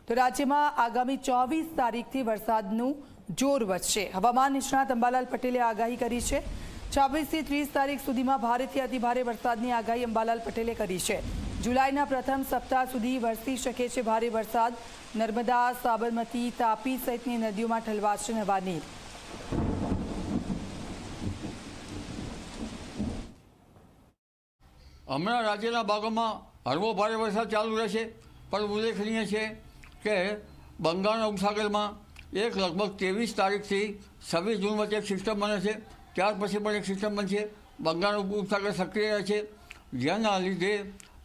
તો રાજ્યમાં આગામી 24 તારીખથી વરસાદનું જોર વધશે। હવામાન નિષ્ણાત અંબાલાલ પટેલે આગાહી કરી છે। 26 થી 30 તારીખ સુધીમાં ભારેથી અતિભારે વરસાદની આગાહી અંબાલાલ પટેલે કરી છે। જુલાઈના પ્રથમ સપ્તાહ સુધી વરસી શકે છે ભારે વરસાદ। નર્મદા, સાબરમતી, તાપી સહિતની નદીઓમાં ઠલવાશે નવા નીર। હમણાં રાજ્યના ભાગોમાં હળવો ભારે વરસાદ ચાલુ રહેશે, પણ ઉલ્લેખનીય છે કે બંગાળના ઉપસાગરમાં લગભગ 23 તારીખથી 26 જૂન વચ્ચે એક સિસ્ટમ બને છે। ત્યાર પછી પણ એક સિસ્ટમ બનશે। બંગાળનું ઉપસાગર સક્રિય રહે છે, જેના લીધે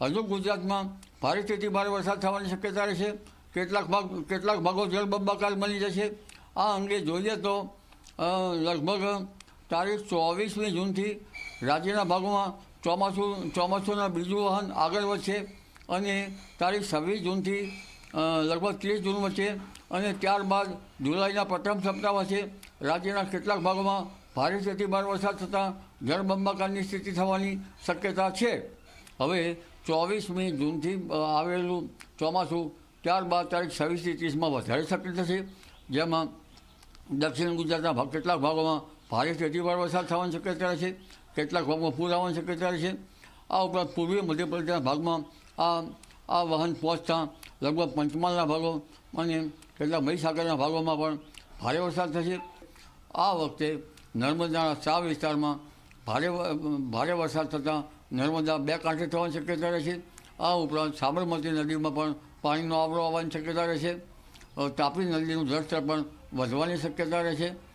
હજુ ગુજરાતમાં ભારેથી ભારે વરસાદ થવાની શક્યતા રહેશે। કેટલાક ભાગો જળબંબાકાર બની જશે। આ અંગે જોઈએ તો લગભગ તારીખ 24મી જૂનથી રાજ્યના ભાગોમાં ચોમાસુના બીજું વહન આગળ વધશે અને તારીખ 26 જૂનથી લગભગ 30 જૂન વચ્ચે અને ત્યારબાદ જુલાઈના પ્રથમ સપ્તાહ વચ્ચે રાજ્યના કેટલાક ભાગોમાં ભારેથી ભારે વરસાદ થતાં જળબંબાકારની સ્થિતિ થવાની શક્યતા છે। હવે 24મી જૂનથી આવેલું ચોમાસું ત્યારબાદ તારીખ 26થી 30માં વધારે સક્રિય થશે, જેમાં દક્ષિણ ગુજરાતના કેટલાક ભાગોમાં ભારેથી ભારે વરસાદ થવાની શક્યતા રહેશે। કેટલાક ભાગમાં પૂર આવવાની શક્યતા રહેશે। આ ઉપરાંત પૂર્વીય મધ્યપ્રદેશના ભાગમાં આ વહન પહોંચતા લગભગ પંચમહાલના ભાગો અને કેટલાક મહીસાગરના ભાગોમાં પણ ભારે વરસાદ થશે। આ વખતે નર્મદાના 4 વિસ્તારમાં ભારે વરસાદ થતાં નર્મદા 2 કાંઠે થવાની શક્યતા રહેશે। આ ઉપરાંત સાબરમતી નદીમાં પણ પાણીનો આવરો આવવાની શક્યતા રહેશે। તાપી નદીનું જળસ્તર પણ વધવાની શક્યતા રહેશે।